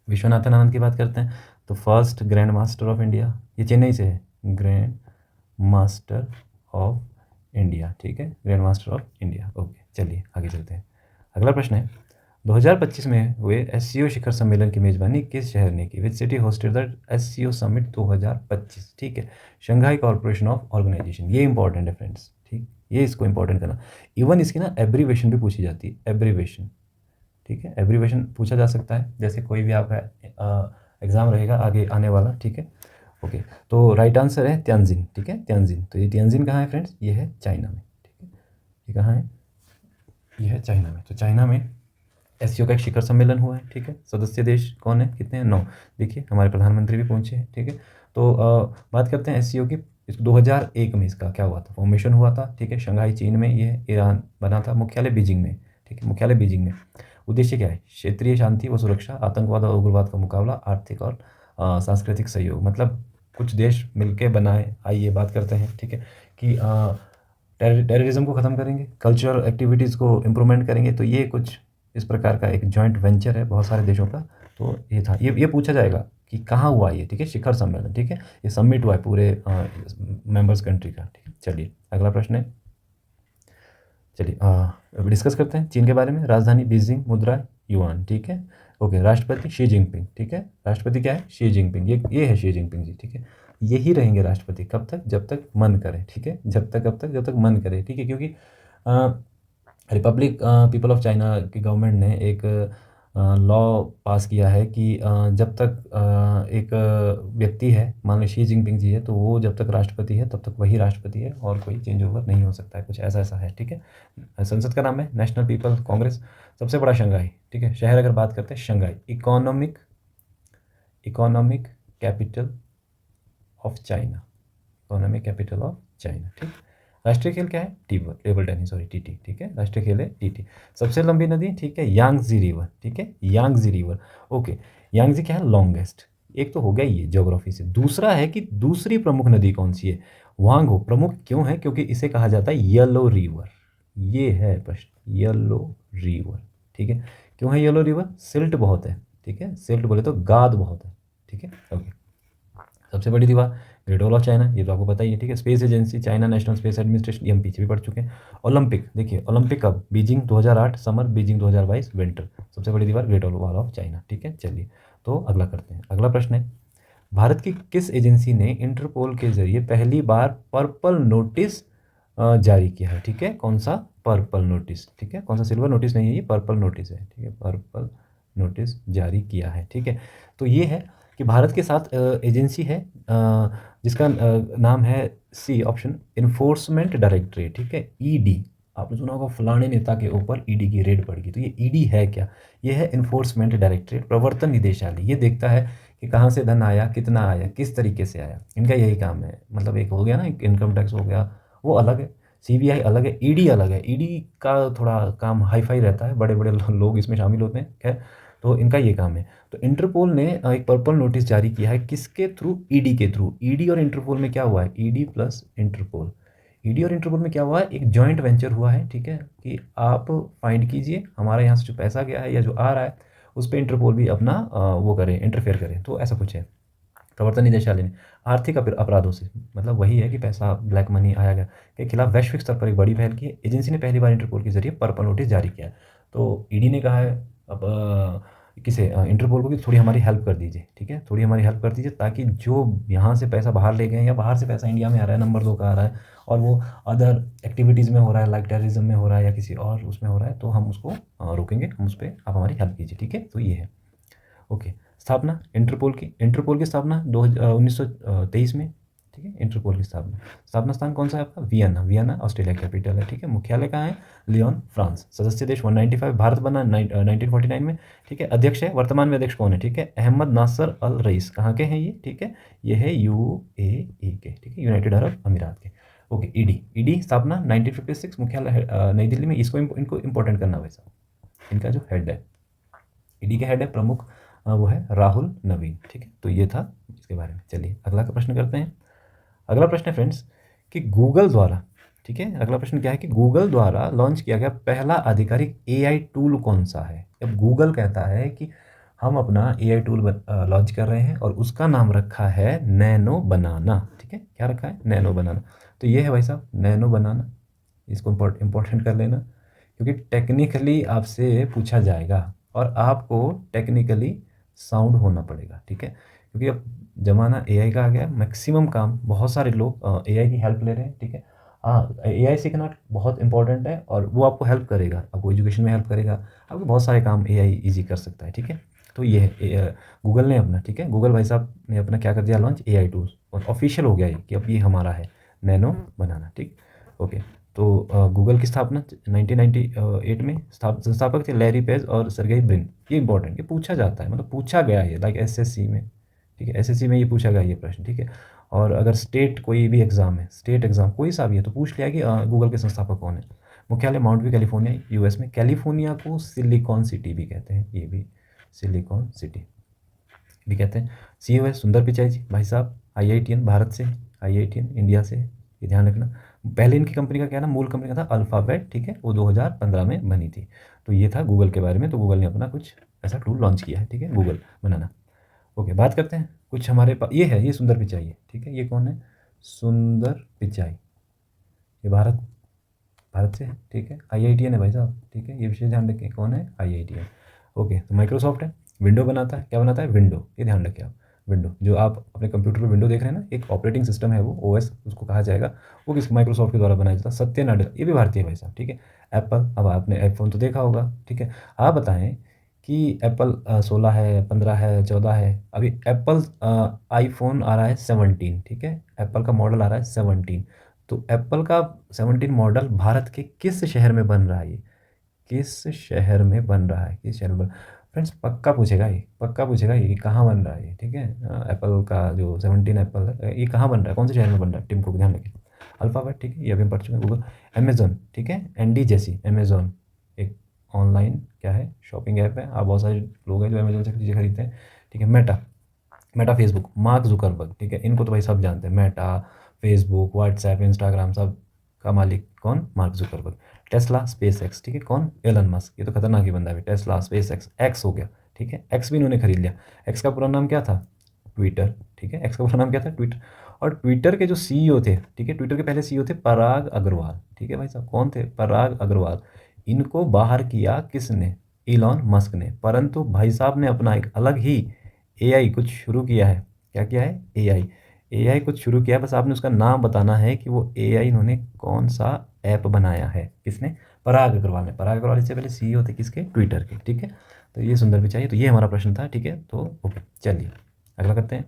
विश्वनाथन आनंद की बात करते हैं तो first grand master of India, ये चेन्नई से है, ग्रैंड मास्टर ऑफ इंडिया, ठीक है, grand master of India. Okay, चलिए आगे चलते हैं। अगला प्रश्न है, 2025 में हुए एससीओ शिखर सम्मेलन की मेजबानी किस शहर ने की, which city hosted the SCO summit 2025, ठीक है। शंघाई कॉर्पोरेशन ऑफ ऑर्गेनाइजेशन, ये इंपॉर्टेंट है फ्रेंड्स, ठीक, ये इसको इंपॉर्टेंट करना। इवन इसकी ना एब्रीवेशन भी पूछी जाती है, एब्रीवेशन, ठीक है, एब्रीवेशन पूछा जा सकता है, जैसे कोई भी आपका एग्ज़ाम रहेगा आगे आने वाला, ठीक है। ओके, तो राइट आंसर है त्यांजिन, ठीक है, त्यांजिन। तो ये त्यांजिन कहाँ है फ्रेंड्स, ये है चाइना में, ठीक है, ये कहाँ है, ये है चाइना में। तो चाइना में एससीओ का एक शिखर सम्मेलन हुआ है, ठीक है। सदस्य देश कौन है, कितने हैं, 9। देखिए हमारे प्रधानमंत्री भी पहुंचे हैं, ठीक है। तो बात करते हैं एससीओ की। 2001 में इसका क्या हुआ था, फॉर्मेशन हुआ था, ठीक है। शंघाई चीन में, ये ईरान बना था, मुख्यालय बीजिंग में, ठीक है, मुख्यालय बीजिंग में। उद्देश्य क्या है, क्षेत्रीय शांति व सुरक्षा, आतंकवाद और उग्रवाद का मुकाबला, आर्थिक और सांस्कृतिक सहयोग। मतलब कुछ देश मिलके बनाए, आइए बात करते हैं, ठीक है, कि टेररिज्म को ख़त्म करेंगे, कल्चरल एक्टिविटीज़ को इम्प्रूवमेंट करेंगे। तो ये कुछ इस प्रकार का एक जॉइंट वेंचर है बहुत सारे देशों का। तो ये था, ये पूछा जाएगा कि कहाँ हुआ ये, ठीक है, शिखर सम्मेलन, ठीक है, ये समिट हुआ है पूरे मेंबर्स कंट्री का, ठीक है। चलिए अगला प्रश्न है, चलिए अब डिस्कस करते हैं चीन के बारे में। राजधानी बीजिंग, मुद्रा युआन, ठीक है। ओके, राष्ट्रपति शी जिनपिंग, ठीक है, राष्ट्रपति क्या है, शी जिनपिंग, ये है शी जिनपिंग जी, ठीक है। यही रहेंगे राष्ट्रपति, कब तक, जब तक मन करे, ठीक है, जब तक, कब तक, जब तक मन करे, ठीक है। क्योंकि रिपब्लिक पीपल ऑफ चाइना की गवर्नमेंट ने एक लॉ पास किया है कि जब तक एक व्यक्ति है, मान लो शी जिनपिंग जी है, तो वो जब तक राष्ट्रपति है तब तक वही राष्ट्रपति है और कोई चेंज ओवर नहीं हो सकता है, कुछ ऐसा ऐसा है, ठीक है। संसद का नाम है नेशनल पीपल कांग्रेस। सबसे बड़ा शंघाई, ठीक है। शहर अगर बात करते हैं Shanghai, economic capital of China, economic capital of China, ठीक। राष्ट्रीय खेल क्या है, टेबल टेनिस, सॉरी टीटी, ठीक है, राष्ट्रीय खेल है टीटी। सबसे लंबी नदी, ठीक है, यांगजी रिवर, ठीक है, यांगजी रिवर। ओके, यांगजी क्या है, लॉन्गेस्ट। एक तो हो गया ये ज्योग्राफी से। दूसरा है कि दूसरी प्रमुख नदी कौन सी है, वांगो। प्रमुख क्यों है, क्योंकि इसे कहा जाता है येलो रिवर, ये है प्रश्न, येलो रिवर, ठीक है। क्यों है येलो रिवर, सिल्ट बहुत है, ठीक है, सिल्ट बोले तो गाद बहुत है, ठीक है। ओके, सबसे बड़ी दीवार, ग्रेट वॉल ऑफ चाइना, ये तो आपको पता ही है, ठीक है। Space agency, China national space administration, ये हम पीछे भी पढ़ चुके हैं। ओलंपिक, देखिए ओलंपिक कब, बीजिंग 2008 समर, बीजिंग 2022 विंटर। सबसे बड़ी दीवार ग्रेट वॉल ऑफ चाइना, ठीक है। चलिए तो अगला करते हैं। अगला प्रश्न है, भारत की किस एजेंसी ने इंटरपोल के जरिए पहली बार पर्पल नोटिस जारी किया है, ठीक है। कौन सा, पर्पल नोटिस, ठीक है, कौन सा, सिल्वर नोटिस नहीं है, ये पर्पल नोटिस है, ठीक है, पर्पल नोटिस जारी किया है, ठीक है। तो ये है कि भारत के साथ एजेंसी है जिसका नाम है सी ऑप्शन, इन्फोर्समेंट डायरेक्टरेट, ठीक है, ईडी। आपने सुना होगा फलाने नेता के ऊपर ईडी की रेड पड़ गई, तो ये ईडी है क्या, ये है इन्फोर्समेंट डायरेक्टरेट, प्रवर्तन निदेशालय। ये देखता है कि कहाँ से धन आया, कितना आया, किस तरीके से आया, इनका यही काम है। मतलब एक हो गया ना, एक इनकम टैक्स हो गया, वो अलग है। सीबीआई अलग है, ईडी अलग है। ईडी का थोड़ा काम हाई फाई रहता है, बड़े बड़े लोग इसमें शामिल होते हैं, खैर तो इनका ये काम है। तो इंटरपोल ने एक पर्पल नोटिस जारी किया है, किसके थ्रू? ईडी के थ्रू। ईडी और इंटरपोल में क्या हुआ है? ईडी प्लस इंटरपोल, ईडी और इंटरपोल में क्या हुआ है? एक जॉइंट वेंचर हुआ है, ठीक है, कि आप फाइंड कीजिए हमारे यहाँ से जो पैसा गया है या जो आ रहा है उस पर इंटरपोल भी अपना वो करे, इंटरफेयर करे। तो ऐसा कुछ है। प्रवर्तन निदेशालय ने आर्थिक अपराधों से, मतलब वही है कि पैसा, ब्लैक मनी आया गया, के खिलाफ वैश्विक स्तर पर एक बड़ी पहल की है। एजेंसी ने पहली बार इंटरपोल के जरिए पर्पल नोटिस जारी किया है। तो ईडी ने कहा है अब किसे, इंटरपोल को, कि थोड़ी हमारी हेल्प कर दीजिए, ठीक है, थोड़ी हमारी हेल्प कर दीजिए, ताकि जो यहाँ से पैसा बाहर ले गए या बाहर से पैसा इंडिया में आ रहा है, नंबर 2 का आ रहा है और वो अदर एक्टिविटीज़ में हो रहा है, लाइक टेररिज्म में हो रहा है या किसी और उसमें हो रहा है, तो हम उसको रोकेंगे, हम उस पर आप हमारी हेल्प कीजिए, ठीक है। तो ये है। ओके। स्थापना इंटरपोल की स्थापना 1923 में, ठीक है। इंटरपोल की स्थापना, स्थापना स्थान कौन सा है आपका? वियना, वियना ऑस्ट्रेलिया कैपिटल है, ठीक है। मुख्यालय कहाँ है? Lyon, France. सदस्य देश 195, भारत बना 1949 में, ठीक है। अध्यक्ष है, वर्तमान में अध्यक्ष कौन है? ठीक है, अहमद नासर अल रईस। कहाँ के हैं ये? ठीक है, ये है यूएई के, ठीक है, यूनाइटेड अरब अमीरात के। ओके। ईडी, ईडी स्थापना 1956, मुख्यालय नई दिल्ली में। इसको इनको इंपॉर्टेंट करना भाई साहब, इनका जो हेड है, ईडी के हेड है प्रमुख, वो है राहुल नवीन, ठीक है। तो ये था इसके बारे में। चलिए अगला का प्रश्न करते हैं। अगला प्रश्न है फ्रेंड्स कि गूगल द्वारा, ठीक है, अगला प्रश्न क्या है कि गूगल द्वारा लॉन्च किया गया पहला आधिकारिक एआई टूल कौन सा है? अब गूगल कहता है कि हम अपना एआई टूल लॉन्च कर रहे हैं और उसका नाम रखा है नैनो बनाना, ठीक है। क्या रखा है? नैनो बनाना। तो ये है भाई साहब नैनो बनाना, इसको इम्पोर्टेंट कर लेना, क्योंकि टेक्निकली आपसे पूछा जाएगा और आपको टेक्निकली साउंड होना पड़ेगा, ठीक है। क्योंकि अब ज़माना एआई का आ गया, मैक्सिमम काम बहुत सारे लोग एआई की हेल्प ले रहे हैं, ठीक है। हाँ, एआई सीखना बहुत इंपॉर्टेंट है और वो आपको हेल्प करेगा, आपको एजुकेशन में हेल्प करेगा, आपको बहुत सारे काम एआई इजी कर सकता है, ठीक है। तो ये है गूगल ने अपना, ठीक है, गूगल भाई साहब ने अपना क्या कर दिया लॉन्च, एआई टूल्स, और ऑफिशियल हो गया ये कि अब ये हमारा है नैनो बनाना, ठीक। ओके। तो गूगल की स्थापना 1998 में, संस्थापक थे लैरी पेज और सर्गेई ब्रिन। ये इंपॉर्टेंट, ये पूछा जाता है, मतलब पूछा गया है लाइक एसएससी में, ठीक है, एसएससी में ये पूछा गया ये प्रश्न, ठीक है। और अगर स्टेट कोई भी एग्ज़ाम है, स्टेट एग्ज़ाम कोई सा भी है, तो पूछ लिया कि गूगल के संस्थापक कौन है। मुख्यालय माउंट व्यू कैलिफोर्निया, यूएस में। कैलिफोर्निया को सिलिकॉन सिटी भी कहते हैं, ये भी सिलिकॉन सिटी भी कहते हैं। सीईओ है सुंदर पिचाई जी, भाई साहब आईआईटीएन भारत से, आईआईटीएन इंडिया से, ये ध्यान रखना। पहले इनकी कंपनी का क्या नाम, मूल कंपनी का था अल्फ़ाबेट, ठीक है, वो 2015 में बनी थी। तो ये था गूगल के बारे में। तो गूगल ने अपना कुछ ऐसा टूल लॉन्च किया है, ठीक है, गूगल बनाना। ओके, बात करते हैं कुछ हमारे पास, ये है, ये सुंदर पिचाई है, ठीक है। ये कौन है? सुंदर पिचाई, ये भारत, भारत से है, ठीक है। आईआईटीएन है भाई साहब, ठीक है, ये विशेष ध्यान रखें, कौन है? आईआईटीएन। ओके। तो माइक्रोसॉफ्ट है, विंडो बनाता है, क्या बनाता है? विंडो, ये ध्यान रखें आप। विंडो, जो आप अपने कंप्यूटर पर विंडो देख रहे हैं ना, एक ऑपरेटिंग सिस्टम है, वो ओएस उसको कहा जाएगा, वो किस माइक्रोसॉफ्ट के द्वारा बनाया जाता है। सत्य नाडेला, ये भी भारतीय है भाई साहब, ठीक है। एप्पल, अब आपने आईफोन तो देखा होगा, ठीक है। आप बताएं कि एप्पल 16 है, 15 है, 14 है, अभी एप्पल आईफोन आ रहा है 17, ठीक है, एप्पल का मॉडल आ रहा है 17। तो एप्पल का 17 मॉडल भारत के किस शहर में बन रहा है? ये किस शहर में बन रहा है? किस शहर में बन, फ्रेंड्स पक्का पूछेगा ये, पक्का पूछेगा ये कि कहाँ बन रहा है ये, ठीक है। एप्पल का जो 17 एप्पल है, ये कहाँ बन रहा है, कौन से शहर में बन रहा है? टिम कुक, ध्यान रखिए। अल्फ़ाबेट, ठीक है, ये अभी हम पढ़ चुके हैं। गूगल, अमेज़न, ठीक है, एनडी जैसी, अमेज़न एक ऑनलाइन क्या है, शॉपिंग ऐप है। आप बहुत सारे लोग हैं जो अमेज़न से चीज़ें खरीदते हैं, ठीक है। Meta, Meta Facebook, mark Zuckerberg, ठीक है, इनको तो भाई सब जानते हैं। मेटा, फेसबुक, व्हाट्सएप, इंस्टाग्राम, सब का मालिक कौन? Mark Zuckerberg. Tesla, space x, ठीक है, कौन? एलन मस्क, ये तो खतरनाक ही बंदा है। टेस्ला, स्पेस एक्स, एक्स हो गया, ठीक है, एक्स भी इन्होंने खरीद लिया। एक्स का पूरा नाम क्या था? ट्विटर, ठीक है, एक्स का पूरा नाम क्या था? ट्विटर। और ट्विटर के जो सीईओ थे, ठीक है, ट्विटर के पहले सीईओ थे पराग अग्रवाल, ठीक है भाई साहब, कौन थे? पराग अग्रवाल। इनको बाहर किया किसने? इलॉन मस्क ने। परंतु भाई साहब ने अपना एक अलग ही एआई कुछ शुरू किया है। क्या किया है? एआई, एआई कुछ शुरू किया है, बस आपने उसका नाम बताना है कि वो एआई इन्होंने कौन सा ऐप बनाया है। किसने? पराग अग्रवाल ने। पराग अग्रवाल इससे पहले सीईओ थे किसके? ट्विटर के, ठीक है। तो ये सुंदर पिचाई, तो ये हमारा प्रश्न था, ठीक है। तो ओके, चलिए अगला करते हैं।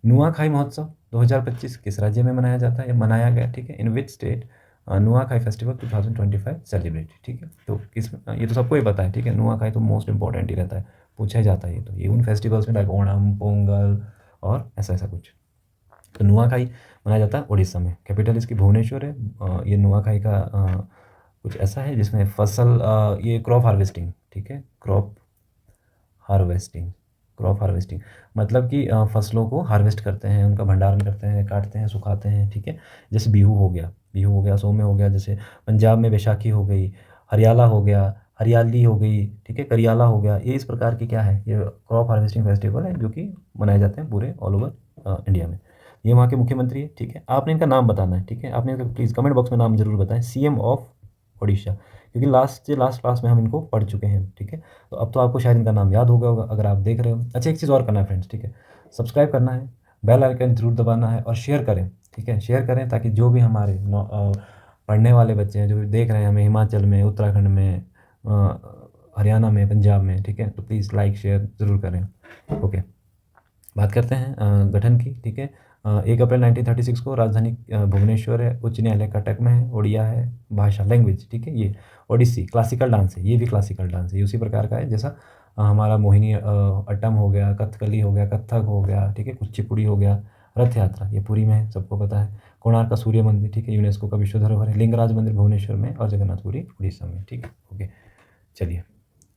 नुआखाई महोत्सव 2025 किस राज्य में मनाया जाता है या मनाया गया, ठीक है, in which state Nuakhai festival 2025 celebrate, ठीक है। तो किस, ये तो सबको ही पता है, ठीक है, नुआखाई तो मोस्ट इंपॉर्टेंट ही रहता है, पूछा ही जाता है ये तो। ये उन फेस्टिवल्स में लाइक ओणम, पोंगल और ऐसा ऐसा कुछ। तो नुआखाई मनाया जाता है उड़ीसा में। कैपिटल इसकी भुवनेश्वर है। ये नुआखाई का कुछ ऐसा है जिसमें फसल ये क्रॉप हार्वेस्टिंग, ठीक है, हार्वेस्टिंग क्रॉप हार्वेस्टिंग मतलब कि फसलों को हार्वेस्ट करते हैं, उनका भंडारण करते हैं, काटते हैं, सुखाते हैं, ठीक है। जैसे बिहू हो गया, असम में हो गया, जैसे पंजाब में बैसाखी हो गई, हरियाला हो गया, हरियाली हो गई, ठीक है, करियाला हो गया। ये इस प्रकार की क्या है, ये क्रॉप हार्वेस्टिंग फेस्टिवल है जो कि मनाए जाते हैं पूरे ऑल ओवर इंडिया में। ये वहाँ के मुख्यमंत्री है, ठीक है। आपने इनका नाम बताना है, ठीक है। आपने इनका प्लीज़ कमेंट बॉक्स में नाम जरूर बताएं, सीएम ऑफ ओडिशा, क्योंकि लास्ट क्लास में हम इनको पढ़ चुके हैं, ठीक है। तो अब तो आपको शायद इनका नाम याद हो गया होगा अगर आप देख रहे हो। अच्छा, एक चीज़ और करना है फ्रेंड्स, ठीक है, सब्सक्राइब करना है, बेल आइकन जरूर दबाना है और शेयर करें, ठीक है, शेयर करें ताकि जो भी हमारे पढ़ने वाले बच्चे हैं जो भी देख रहे हैं हमें हिमाचल में, उत्तराखंड में, हरियाणा में, पंजाब में, ठीक है, तो प्लीज़ लाइक शेयर ज़रूर करें। ओके, बात करते हैं गठन की, ठीक है। 1 अप्रैल 1936 को राजधानी भुवनेश्वर है, उच्च न्यायालय कटक में है, उड़िया है भाषा लैंग्वेज, ठीक है। ये ओडिसी क्लासिकल डांस है, ये भी क्लासिकल डांस है, ये उसी प्रकार का है जैसा हमारा मोहिनी अट्टम हो गया, कथकली हो गया, कथक हो गया, ठीक है, कुचिपुड़ी हो गया, रथ यात्रा ये पुरी में है, सबको पता है। कोणार्क का सूर्य मंदिर, ठीक है, यूनेस्को का विश्व धरोहर है। लिंगराज मंदिर भुवनेश्वर में और जगन्नाथपुरी उड़ीसा में, ठीक है। ओके, चलिए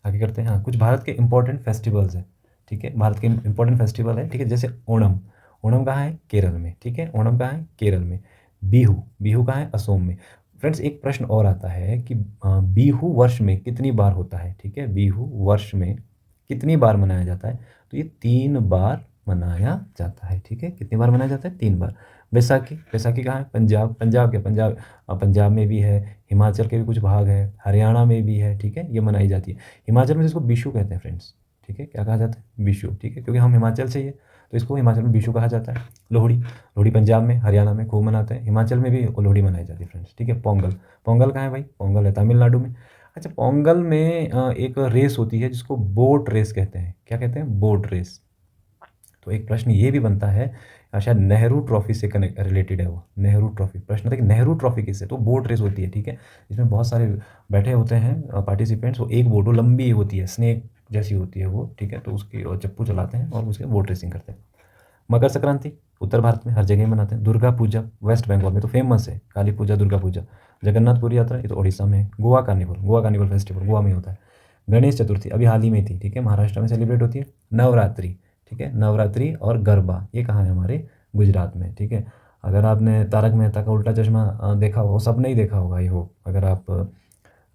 आगे करते हैं। हाँ, कुछ भारत के इंपॉर्टेंट फेस्टिवल्स हैं, ठीक है, भारत के इंपॉर्टेंट फेस्टिवल है, ठीक है, जैसे ओणम। ओणम कहाँ है, केरल में, ठीक है, ओणम कहाँ है, केरल में। बिहू, बिहू कहाँ है, असम में। फ्रेंड्स एक प्रश्न और आता है कि बिहू वर्ष में कितनी बार होता है, ठीक है, बिहू वर्ष में कितनी बार मनाया जाता है, तो ये 3 बार मनाया जाता है, ठीक है। कितनी बार मनाया जाता है, 3 बार। बैसाखी, बैसाखी कहाँ है, पंजाब, पंजाब में भी है, हिमाचल के भी कुछ भाग है, हरियाणा में भी है, ठीक है, ये मनाई जाती है। हिमाचल में इसको बिशु कहते हैं फ्रेंड्स, ठीक है, क्या कहा जाता है, बिशु, ठीक है, क्योंकि हम हिमाचल से ही है तो इसको हिमाचल में बिशु कहा जाता है। लोहड़ी, लोहड़ी पंजाब में, हरियाणा में खूब मनाते हैं, हिमाचल में भी लोहड़ी मनाई जाती है फ्रेंड्स, ठीक है। पोंगल, पोंगल कहाँ है भाई, पोंगल है तमिलनाडु में। अच्छा, पोंगल में एक रेस होती है जिसको बोट रेस कहते हैं, क्या कहते हैं, बोट रेस। तो एक प्रश्न ये भी बनता है, शायद नेहरू ट्रॉफी से कनेक्ट रिलेटेड है वो, नेहरू ट्रॉफी। प्रश्न था कि नेहरू ट्रॉफी किससे, तो बोट रेस होती है, ठीक है, इसमें बहुत सारे बैठे होते हैं पार्टिसिपेंट्स। वो एक बोट लंबी होती है, स्नेक जैसी होती है वो, ठीक है, तो उसकी चप्पू चलाते हैं और उसके बोट रेसिंग करते हैं। मकर संक्रांति उत्तर भारत में हर जगह मनाते हैं। दुर्गा पूजा वेस्ट बंगाल में तो फेमस है, काली पूजा, दुर्गा पूजा। जगन्नाथपुरी यात्रा ये तो उड़ीसा में है। गोवा कार्निवल फेस्टिवल गोवा में होता है। गणेश चतुर्थी अभी हाल ही में थी, ठीक है, महाराष्ट्र में सेलिब्रेट होती है। नवरात्रि, ठीक है, नवरात्रि और गरबा ये कहाँ है, हमारे गुजरात में, ठीक है। अगर आपने तारक मेहता का उल्टा चश्मा देखा हो, सब नहीं देखा होगा आई होप, अगर आप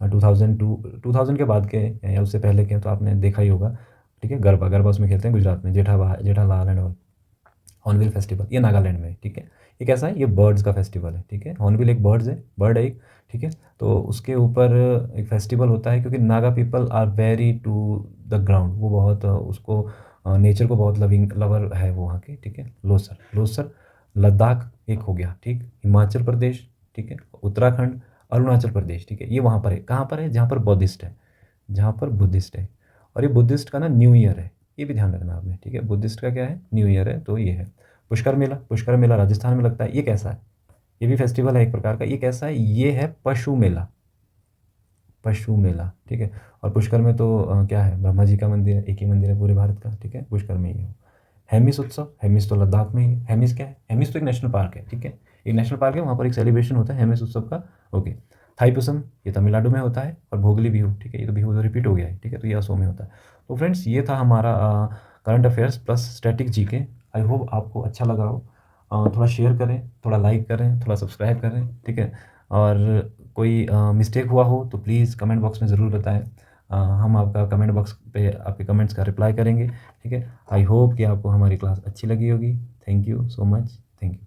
2000 के बाद के या उससे पहले के तो आपने देखा ही होगा, ठीक है। गरबा, गरबा उसमें खेलते हैं गुजरात में, Jethalal and all. Hornbill festival ये नागालैंड में है, ठीक है। ये कैसा है, ये बर्ड्स का फेस्टिवल है, ठीक है। हॉर्नबिल एक बर्ड्स है, बर्ड है एक, ठीक है। तो उसके ऊपर एक फेस्टिवल होता है क्योंकि Naga people are very to the ground, वो बहुत उसको नेचर को बहुत लविंग लवर है वो वहाँ के, ठीक है। लोसर, लोसर लद्दाख एक हो गया, ठीक। हिमाचल प्रदेश, ठीक है, उत्तराखंड, अरुणाचल प्रदेश, ठीक है, ये वहाँ पर है। कहाँ पर है, जहाँ पर बौद्धिस्ट है, जहाँ पर बुद्धिस्ट है। और ये बुद्धिस्ट का ना न्यू ईयर है, ये भी ध्यान रखना आपने, ठीक है। बुद्धिस्ट का क्या है, न्यू ईयर है, तो ये है। पुष्कर मेला, पुष्कर मेला राजस्थान में लगता है, ये कैसा है, ये भी फेस्टिवल है एक प्रकार का। ये कैसा है, ये है पशु मेला, पशु मेला, ठीक है। और पुष्कर में तो क्या है, ब्रह्मा जी का मंदिर है, एक ही मंदिर है पूरे भारत का, ठीक है, पुष्कर में ही है। हेमिस उत्सव, हेमिस तो लद्दाख में ही है। हेमिस क्या है, हेमिस तो एक नेशनल पार्क है, ठीक है, एक नेशनल पार्क है, वहाँ पर एक सेलिब्रेशन होता है हेमिस उत्सव का। ओके, थाईपुसम ये तमिलनाडु में होता है। और भोगली बिहू, ठीक है, ये तो बिहू तो रिपीट हो गया है, ठीक है, तो ये असम में होता है। तो फ्रेंड्स ये था हमारा current affairs plus static GK. I hope आपको अच्छा लगा हो। थोड़ा शेयर करें, थोड़ा लाइक करें, थोड़ा सब्सक्राइब करें, ठीक है। और कोई मिस्टेक हुआ हो तो प्लीज़ कमेंट बॉक्स में ज़रूर बताएं। हम आपका कमेंट बॉक्स पे आपके कमेंट्स का रिप्लाई करेंगे, ठीक है। आई होप कि आपको हमारी क्लास अच्छी लगी होगी। Thank you so much, thank you.